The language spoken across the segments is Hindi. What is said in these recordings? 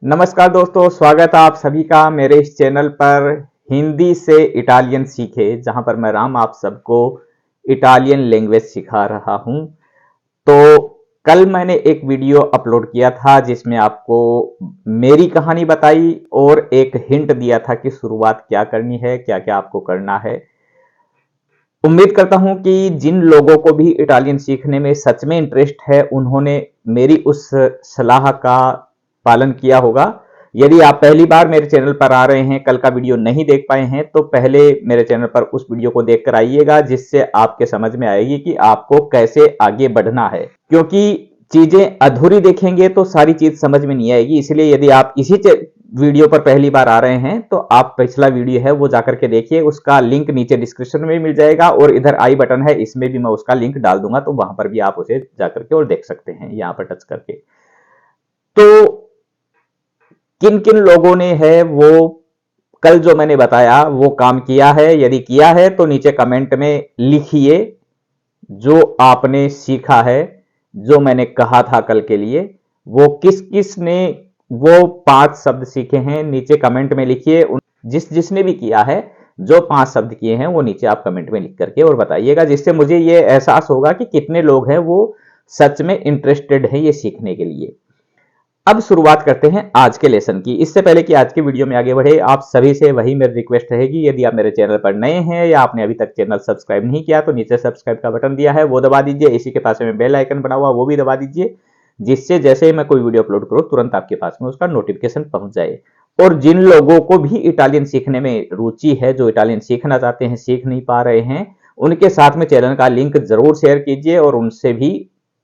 नमस्कार दोस्तों, स्वागत है आप सभी का मेरे इस चैनल पर हिंदी से इटालियन सीखे, जहां पर मैं राम आप सबको इटालियन लैंग्वेज सिखा रहा हूं। तो कल मैंने एक वीडियो अपलोड किया था जिसमें आपको मेरी कहानी बताई और एक हिंट दिया था कि शुरुआत क्या करनी है, क्या क्या आपको करना है। उम्मीद करता हूं कि जिन लोगों को भी इटालियन सीखने में सच में इंटरेस्ट है उन्होंने मेरी उस सलाह का पालन किया होगा। यदि आप पहली बार मेरे चैनल पर आ रहे हैं, कल का वीडियो नहीं देख पाए हैं, तो पहले मेरे चैनल पर उस वीडियो को देखकर आइएगा, जिससे आपके समझ में आएगी कि आपको कैसे आगे बढ़ना है। क्योंकि चीजें अधूरी देखेंगे तो सारी चीज समझ में नहीं आएगी। इसलिए यदि आप इसी वीडियो पर पहली बार आ रहे हैं तो आप पिछला वीडियो है वो जाकर के देखिए, उसका लिंक नीचे डिस्क्रिप्शन में मिल जाएगा और इधर आई बटन है, इसमें भी मैं उसका लिंक डाल दूंगा, तो वहां पर भी आप उसे जाकर के और देख सकते हैं यहां पर टच करके। तो किन किन लोगों ने है वो कल जो मैंने बताया वो काम किया है? यदि किया है तो नीचे कमेंट में लिखिए जो आपने सीखा है, जो मैंने कहा था कल के लिए। वो किस किस ने वो 5 शब्द सीखे हैं नीचे कमेंट में लिखिए। जिसने भी किया है, जो 5 शब्द किए हैं वो नीचे आप कमेंट में लिख करके और बताइएगा, जिससे मुझे ये एहसास होगा कि कितने लोग हैं वो सच में इंटरेस्टेड है ये सीखने के लिए। अब शुरुआत करते हैं आज के लेसन की। इससे पहले कि आज के वीडियो में आगे बढ़े, आप सभी से वही मेरी रिक्वेस्ट रहेगी, यदि आप मेरे चैनल पर नए हैं या आपने अभी तक चैनल सब्सक्राइब नहीं किया तो नीचे सब्सक्राइब का बटन दिया है वो दबा दीजिए। इसी के पास में बेल आइकन बना हुआ वो भी दबा दीजिए, जिससे जैसे ही मैं कोई वीडियो अपलोड करूं तुरंत आपके पास में उसका नोटिफिकेशन पहुंच जाए। और जिन लोगों को भी इटालियन सीखने में रुचि है, जो इटालियन सीखना चाहते हैं, सीख नहीं पा रहे हैं, उनके साथ में चैनल का लिंक जरूर शेयर कीजिए और उनसे भी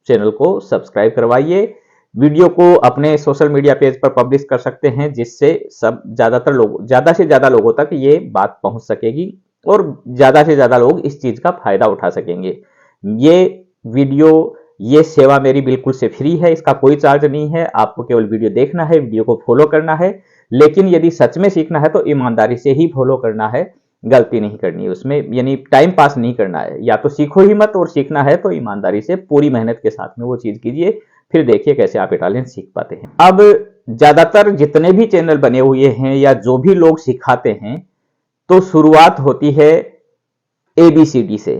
चैनल को सब्सक्राइब करवाइए। वीडियो को अपने सोशल मीडिया पेज पर पब्लिश कर सकते हैं, जिससे ज्यादा से ज्यादा लोगों तक ये बात पहुंच सकेगी और ज्यादा से ज्यादा लोग इस चीज का फायदा उठा सकेंगे। ये वीडियो, ये सेवा मेरी बिल्कुल से फ्री है, इसका कोई चार्ज नहीं है। आपको केवल वीडियो देखना है, वीडियो को फॉलो करना है। लेकिन यदि सच में सीखना है तो ईमानदारी से ही फॉलो करना है, गलती नहीं करनी है उसमें, यानी टाइम पास नहीं करना है। या तो सीखो ही मत, और सीखना है तो ईमानदारी से पूरी मेहनत के साथ में वो चीज कीजिए, फिर देखिए कैसे आप इटालियन सीख पाते हैं। अब ज्यादातर जितने भी चैनल बने हुए हैं या जो भी लोग सिखाते हैं, तो शुरुआत होती है एबीसीडी से।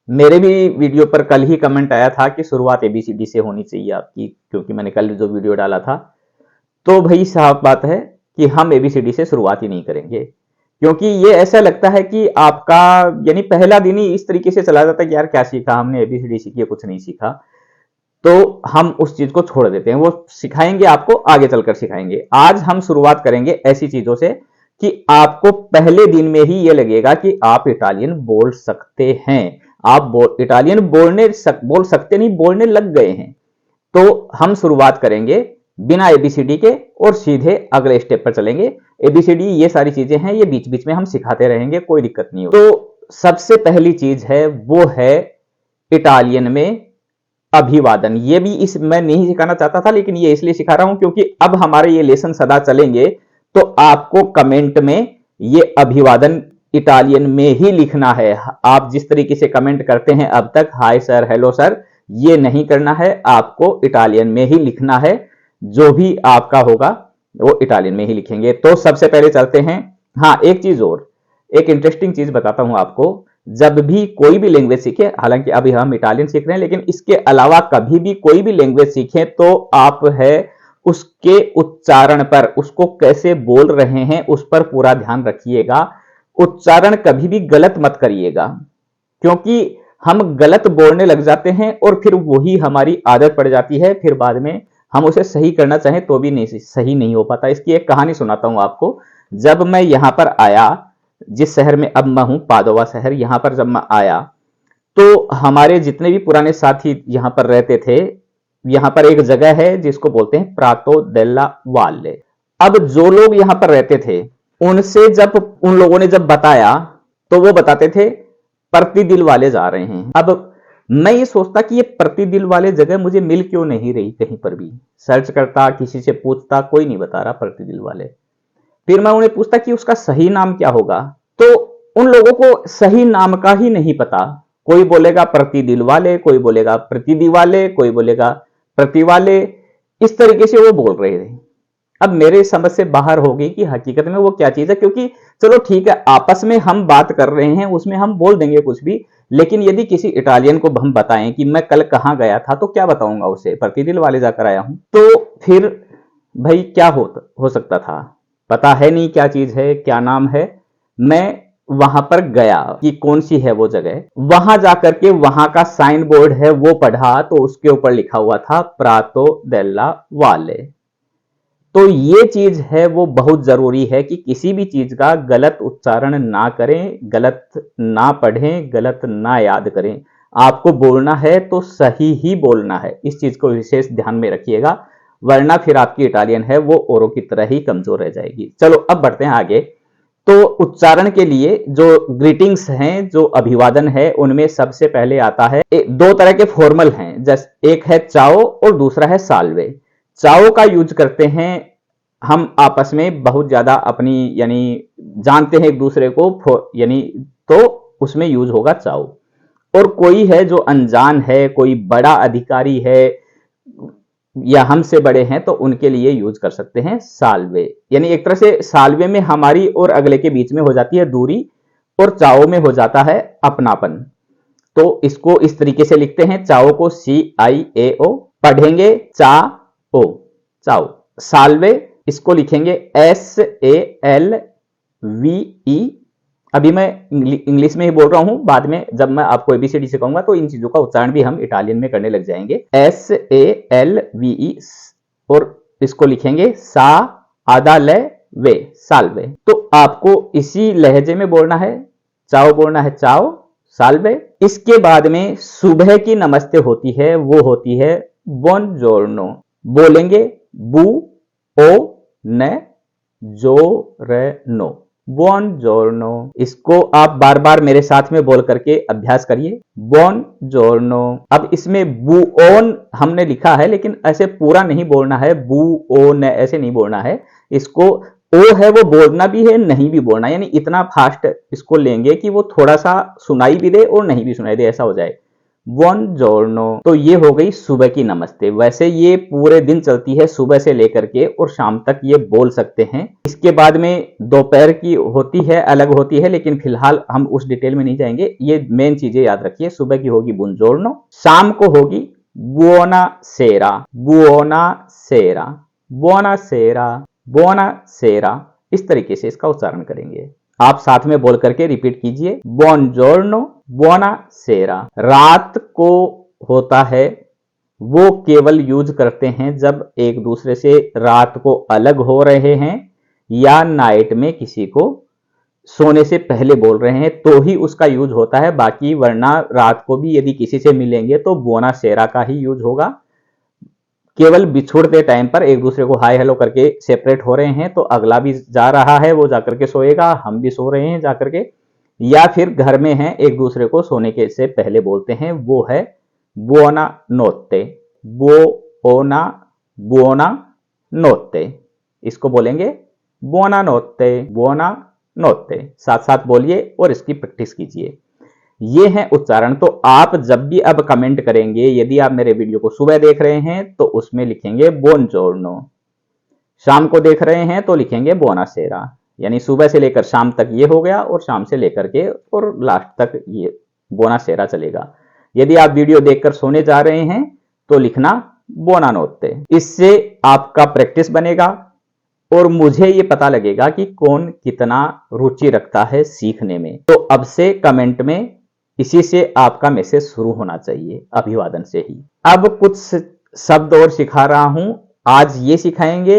मेरे भी वीडियो पर कल ही कमेंट आया था कि शुरुआत एबीसीडी से होनी चाहिए आपकी, क्योंकि मैंने कल जो वीडियो डाला था। तो भाई साफ बात है कि हम एबीसीडी से शुरुआत ही नहीं करेंगे, क्योंकि ये ऐसा लगता है कि आपका यानी पहला दिन ही इस तरीके से चला जाता है कि यार क्या सीखा हमने, एबीसीडी सीखी, कुछ नहीं सीखा। तो हम उस चीज को छोड़ देते हैं। वो सिखाएंगे आपको, आगे चलकर सिखाएंगे। आज हम शुरुआत करेंगे ऐसी चीजों से कि आपको पहले दिन में ही ये लगेगा कि आप इटालियन बोल सकते हैं। आप इटालियन बोल सकते नहीं, बोलने लग गए हैं। तो हम शुरुआत करेंगे बिना एबीसीडी के और सीधे अगले स्टेप पर चलेंगे। एबीसीडी ये सारी चीजें हैं, ये बीच बीच में हम सिखाते रहेंगे, कोई दिक्कत नहीं हो। तो सबसे पहली चीज है वो है इटालियन में अभिवादन। ये भी इस मैं नहीं सिखाना चाहता था, लेकिन ये इसलिए सिखा रहा हूं क्योंकि अब हमारे ये लेसन सदा चलेंगे, तो आपको कमेंट में ये अभिवादन इटालियन में ही लिखना है। आप जिस तरीके से कमेंट करते हैं अब तक, हाय सर, हेलो सर, ये नहीं करना है। आपको इटालियन में ही लिखना है। जो भी आपका होगा वो इटालियन में ही लिखेंगे। तो सबसे पहले चलते हैं। हाँ, एक चीज और, एक इंटरेस्टिंग चीज बताता हूं आपको। जब भी कोई भी लैंग्वेज सीखे, हालांकि अभी हम इटालियन सीख रहे हैं, लेकिन इसके अलावा कभी भी कोई भी लैंग्वेज सीखें तो आप है उसके उच्चारण पर, उसको कैसे बोल रहे हैं उस पर पूरा ध्यान रखिएगा। उच्चारण कभी भी गलत मत करिएगा, क्योंकि हम गलत बोलने लग जाते हैं और फिर वही हमारी आदत पड़ जाती है। फिर बाद में हम उसे सही करना चाहें तो भी नहीं, सही नहीं हो पाता। इसकी एक कहानी सुनाता हूं आपको। जब मैं यहां पर आया, जिस शहर में अब मैं हूं, पादोवा शहर, यहां पर जब मैं आया तो हमारे जितने भी पुराने साथी यहां पर रहते थे, यहां पर एक जगह है जिसको बोलते हैं प्रातो डेल्ला वाले। अब जो लोग यहां पर रहते थे उनसे जब उन लोगों ने जब बताया तो वो बताते थे प्रतिदिल वाले जा रहे हैं। अब मैं ये सोचता कि ये प्रतिदिल वाले जगह मुझे मिल क्यों नहीं रही, कहीं पर भी सर्च करता, किसी से पूछता, कोई नहीं बता रहा प्रतिदिल वाले। फिर मैं उन्हें पूछता कि उसका सही नाम क्या होगा, तो उन लोगों को सही नाम का ही नहीं पता। कोई बोलेगा प्रतिदिल वाले, कोई बोलेगा प्रतिदि वाले, कोई बोलेगा प्रति वाले, इस तरीके से वो बोल रहे थे। अब मेरे समझ से बाहर हो गई कि हकीकत में वो क्या चीज है, क्योंकि चलो ठीक है आपस में हम बात कर रहे हैं उसमें हम बोल देंगे कुछ भी, लेकिन यदि किसी इटालियन को हम बताएं कि मैं कल कहां गया था, तो क्या बताऊंगा उसे, प्रतिदिन वाले जाकर आया हूं, तो फिर भाई क्या हो सकता था, पता है नहीं क्या चीज है, क्या नाम है। मैं वहां पर गया कि कौन सी है वो जगह, वहां जाकर के वहां का साइन बोर्ड है वो पढ़ा, तो उसके ऊपर लिखा हुआ था प्रातो देला वाले। तो ये चीज है वो बहुत जरूरी है कि किसी भी चीज का गलत उच्चारण ना करें, गलत ना पढ़ें, गलत ना याद करें। आपको बोलना है तो सही ही बोलना है, इस चीज को विशेष ध्यान में रखिएगा, वरना फिर आपकी इटालियन है वो औरों की तरह ही कमजोर रह जाएगी। चलो अब बढ़ते हैं आगे। तो उच्चारण के लिए जो ग्रीटिंग्स हैं, जो अभिवादन है, उनमें सबसे पहले आता है दो तरह के फॉर्मल हैं, जैसे एक है चाओ और दूसरा है साल्वे। चाओ का यूज करते हैं हम आपस में बहुत ज्यादा, अपनी यानी जानते हैं एक दूसरे को, यानी तो उसमें यूज होगा चाओ। और कोई है जो अनजान है, कोई बड़ा अधिकारी है या हमसे बड़े हैं, तो उनके लिए यूज कर सकते हैं साल्वे। यानी एक तरह से साल्वे में हमारी और अगले के बीच में हो जाती है दूरी, और चाओ में हो जाता है अपनापन। तो इसको इस तरीके से लिखते हैं, चाओ को CIAO, पढ़ेंगे चाओ, चाओ। साल्वे इसको लिखेंगे SALVE। अभी मैं इंग्लिश में ही बोल रहा हूं, बाद में जब मैं आपको ABCD सिखाऊंगा तो इन चीजों का उच्चारण भी हम इटालियन में करने लग जाएंगे। SALVE, और इसको लिखेंगे सा आधा ले वे, साल्वे। तो आपको इसी लहजे में बोलना है, चाओ बोलना है चाओ, साल्वे। इसके बाद में सुबह की नमस्ते होती है, वो होती है बुongiorno। बोलेंगे बू ओ ने जोरेनो, बुongiorno। इसको आप बार बार मेरे साथ में बोल करके अभ्यास करिए, बुongiorno। अब इसमें बुओन हमने लिखा है, लेकिन ऐसे पूरा नहीं बोलना है, बुओन ऐसे नहीं बोलना है। इसको ओ है वो बोलना भी है, नहीं भी बोलना, यानी इतना फास्ट इसको लेंगे कि वो थोड़ा सा सुनाई भी दे और नहीं भी सुनाई दे, ऐसा हो जाए। बुongiorno। तो ये हो गई सुबह की नमस्ते। वैसे ये पूरे दिन चलती है, सुबह से लेकर के और शाम तक ये बोल सकते हैं। इसके बाद में दोपहर की होती है, अलग होती है, लेकिन फिलहाल हम उस डिटेल में नहीं जाएंगे। ये मेन चीजें याद रखिए, सुबह की होगी बुongiorno, शाम को होगी buonasera, buonasera, buonasera, buonasera। इस तरीके से इसका उच्चारण करेंगे। आप साथ में बोल करके रिपीट कीजिए, buongiorno, buonasera। रात को होता है वो केवल यूज करते हैं जब एक दूसरे से रात को अलग हो रहे हैं या नाइट में किसी को सोने से पहले बोल रहे हैं, तो ही उसका यूज होता है। बाकी वरना रात को भी यदि किसी से मिलेंगे तो buonasera का ही यूज होगा। केवल बिछुड़ते टाइम पर एक दूसरे को हाय हेलो करके सेपरेट हो रहे हैं, तो अगला भी जा रहा है, वो जाकर के सोएगा, हम भी सो रहे हैं जाकर के, या फिर घर में हैं एक दूसरे को सोने के से पहले बोलते हैं, वो है बुओना नोत्ते, बुओना, बुओना नोत्ते। इसको बोलेंगे बुओना नोत्ते, बुओना नोत्ते। साथ साथ बोलिए और इसकी प्रैक्टिस कीजिए। ये है उच्चारण। तो आप जब भी अब कमेंट करेंगे, यदि आप मेरे वीडियो को सुबह देख रहे हैं तो उसमें लिखेंगे बुongiorno, शाम को देख रहे हैं तो लिखेंगे buonasera। यानी सुबह से लेकर शाम तक ये हो गया, और शाम से लेकर के और लास्ट तक ये buonasera चलेगा। यदि आप वीडियो देखकर सोने जा रहे हैं तो लिखना buonanotte। इससे आपका प्रैक्टिस बनेगा और मुझे ये पता लगेगा कि कौन कितना रुचि रखता है सीखने में। तो अब से कमेंट में इसी से आपका मैसेज शुरू होना चाहिए, अभिवादन से ही। अब कुछ शब्द और सिखा रहा हूं, आज ये सिखाएंगे,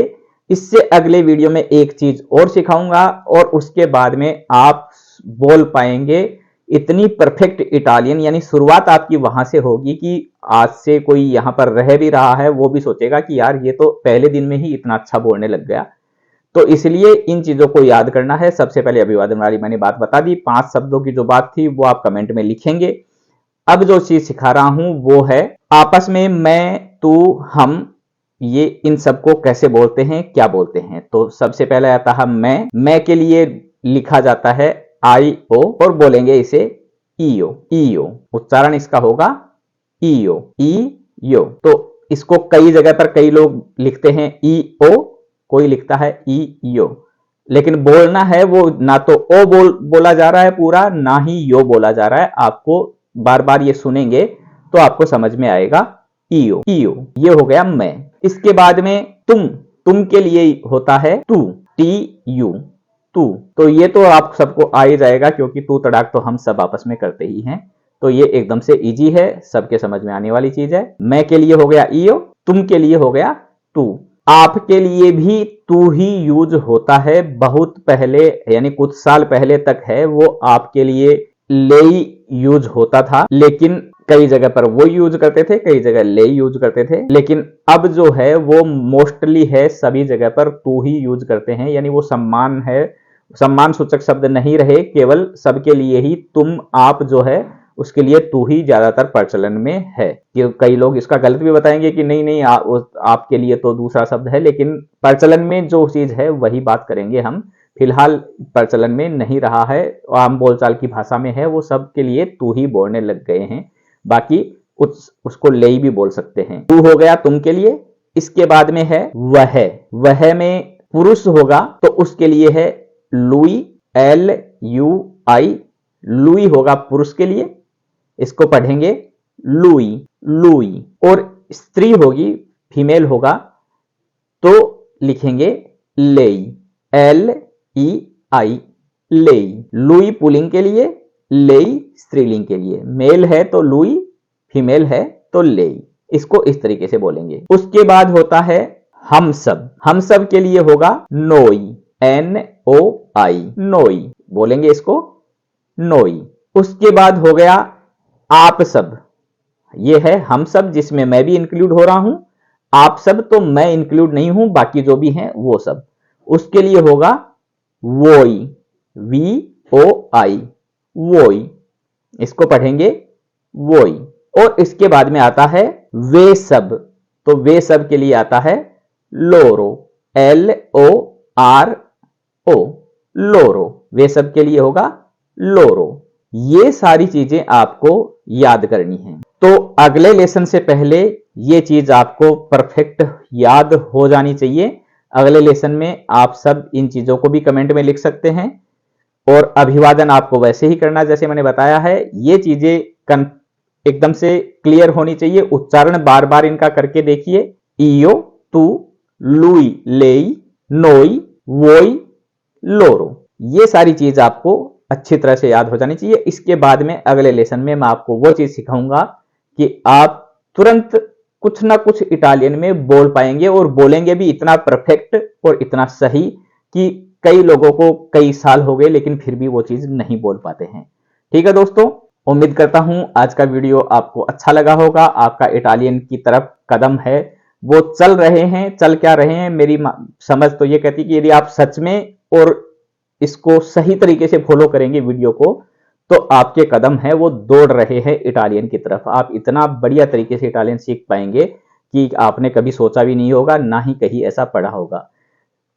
इससे अगले वीडियो में एक चीज और सिखाऊंगा, और उसके बाद में आप बोल पाएंगे इतनी परफेक्ट इटालियन। यानी शुरुआत आपकी वहां से होगी कि आज से कोई यहां पर रह भी रहा है वो भी सोचेगा कि यार ये तो पहले दिन में ही इतना अच्छा बोलने लग गया। तो इसलिए इन चीजों को याद करना है। सबसे पहले अभिवादन वाली मैंने बात बता दी, 5 शब्दों की जो बात थी वो आप कमेंट में लिखेंगे। अब जो चीज सिखा रहा हूं वो है आपस में मैं, तू, हम, ये इन सबको कैसे बोलते हैं, क्या बोलते हैं। तो सबसे पहले आता है मैं के लिए लिखा जाता है IO, और बोलेंगे इसे ईओ, ईओ। उच्चारण इसका होगा ईओ, ईओ। तो इसको कई जगह पर कई लोग लिखते हैं ईओ, कोई लिखता है ईयो, लेकिन बोलना है वो ना तो ओ बोला जा रहा है पूरा, ना ही यो बोला जा रहा है। आपको बार बार ये सुनेंगे तो आपको समझ में आएगा ईयो ईयो। ये हो गया मैं। इसके बाद में तुम के लिए होता है टू, टी यू, तू। तो ये तो आप सबको आ ही जाएगा क्योंकि तू तड़ाक तो हम सब आपस में करते ही हैं, तो ये एकदम से इजी है, सबके समझ में आने वाली चीज है। मैं के लिए हो गया ईयो, तुम के लिए हो गया टू। आपके लिए भी तू ही यूज होता है, बहुत पहले यानी कुछ साल पहले तक है वो आपके लिए ले यूज होता था, लेकिन कई जगह पर वो यूज करते थे, कई जगह ले यूज करते थे, लेकिन अब जो है वो मोस्टली है सभी जगह पर तू ही यूज करते हैं। यानी वो सम्मान है, सम्मान सूचक शब्द नहीं रहे, केवल सबके लिए ही तुम आप जो है उसके लिए तू ही ज्यादातर प्रचलन में है। कि कई लोग इसका गलत भी बताएंगे कि नहीं आपके लिए तो दूसरा शब्द है, लेकिन प्रचलन में जो चीज है वही बात करेंगे हम। फिलहाल प्रचलन में नहीं रहा है, आम बोलचाल की भाषा में है, वो सब के लिए तू ही बोलने लग गए हैं। बाकी उसको ले भी बोल सकते हैं। तू हो गया तुम के लिए। इसके बाद में है वह में पुरुष होगा तो उसके लिए है लुई, LUI, लुई होगा पुरुष के लिए, इसको पढ़ेंगे लुई। और स्त्री होगी, फीमेल होगा तो लिखेंगे लेई, LEI, लेई। लुई पुल्लिंग के लिए, लेई स्त्रीलिंग के लिए। मेल है तो लुई, फीमेल है तो लेई। इसको इस तरीके से बोलेंगे। उसके बाद होता है हम सब के लिए होगा नोई, NOI, नोई बोलेंगे इसको नोई। उसके बाद हो गया आप सब, ये है हम सब जिसमें मैं भी इंक्लूड हो रहा हूं। आप सब तो मैं इंक्लूड नहीं हूं, बाकी जो भी हैं वो सब। उसके लिए होगा वोई, VOI, वोई, इसको पढ़ेंगे वोई। और इसके बाद में आता है वे सब, तो वे सब के लिए आता है लोरो, LORO, लोरो। वे सब के लिए होगा लोरो। ये सारी चीजें आपको याद करनी है। तो अगले लेसन से पहले ये चीज आपको परफेक्ट याद हो जानी चाहिए। अगले लेसन में आप सब इन चीजों को भी कमेंट में लिख सकते हैं, और अभिवादन आपको वैसे ही करना जैसे मैंने बताया है। ये चीजें एकदम से क्लियर होनी चाहिए। उच्चारण बार बार इनका करके देखिए। ईयो, तू, लुई, लेई, नोई, वोई, लोरो। ये सारी चीज आपको अच्छी तरह से याद हो जानी चाहिए। इसके बाद में अगले लेसन में मैं आपको वो चीज सिखाऊंगा कि आप तुरंत कुछ ना कुछ इटालियन में बोल पाएंगे, और बोलेंगे भी इतना परफेक्ट और इतना सही कि कई लोगों को कई साल हो गए लेकिन फिर भी वो चीज नहीं बोल पाते हैं। ठीक है दोस्तों, उम्मीद करता हूं आज का वीडियो आपको अच्छा लगा होगा। आपका इटालियन की तरफ कदम है वो चल रहे हैं, चल क्या रहे हैं, मेरी समझ तो ये कहती कि यदि आप सच में और इसको सही तरीके से फॉलो करेंगे वीडियो को, तो आपके कदम है वो दौड़ रहे हैं इटालियन की तरफ। आप इतना बढ़िया तरीके से इटालियन सीख पाएंगे कि आपने कभी सोचा भी नहीं होगा, ना ही कहीं ऐसा पढ़ा होगा।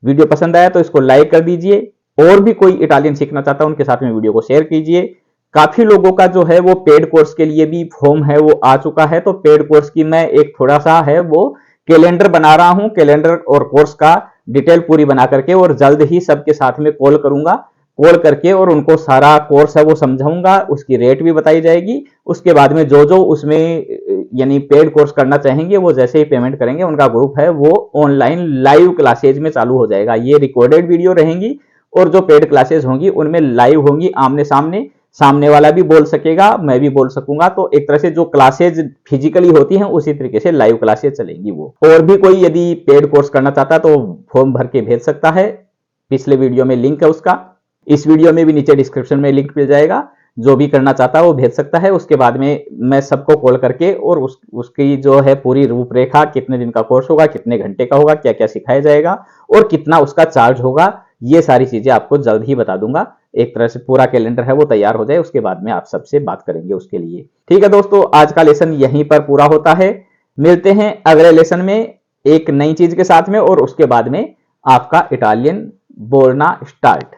वीडियो पसंद आया तो इसको लाइक कर दीजिए, और भी कोई इटालियन सीखना चाहता है उनके साथ में वीडियो को शेयर कीजिए। काफी लोगों का जो है वो पेड कोर्स के लिए भी फॉर्म है वो आ चुका है, तो पेड कोर्स की मैं एक थोड़ा सा है वो कैलेंडर बना रहा हूं, कैलेंडर और कोर्स का डिटेल पूरी बना करके, और जल्द ही सबके साथ में कॉल करूंगा, कॉल करके और उनको सारा कोर्स है वो समझाऊंगा, उसकी रेट भी बताई जाएगी। उसके बाद में जो जो उसमें यानी पेड कोर्स करना चाहेंगे वो जैसे ही पेमेंट करेंगे, उनका ग्रुप है वो ऑनलाइन लाइव क्लासेज में चालू हो जाएगा। ये रिकॉर्डेड वीडियो रहेंगी, और जो पेड क्लासेज होंगी उनमें लाइव होंगी, आमने सामने, सामने वाला भी बोल सकेगा, मैं भी बोल सकूंगा। तो एक तरह से जो क्लासेज फिजिकली होती हैं उसी तरीके से लाइव क्लासेज चलेंगी वो। और भी कोई यदि पेड कोर्स करना चाहता है तो फॉर्म भर के भेज सकता है, पिछले वीडियो में लिंक है उसका, इस वीडियो में भी नीचे डिस्क्रिप्शन में लिंक मिल जाएगा। जो भी करना चाहता है वो भेज सकता है। उसके बाद में मैं सबको कॉल करके और उसकी जो है पूरी रूपरेखा, कितने दिन का कोर्स होगा, कितने घंटे का होगा, क्या क्या सिखाया जाएगा और कितना उसका चार्ज होगा, ये सारी चीजें आपको जल्द ही बता दूंगा। एक तरह से पूरा कैलेंडर है वो तैयार हो जाए, उसके बाद में आप सबसे बात करेंगे उसके लिए। ठीक है दोस्तों, आज का लेसन यहीं पर पूरा होता है। मिलते हैं अगले लेसन में एक नई चीज के साथ में, और उसके बाद में आपका इटालियन बोलना स्टार्ट।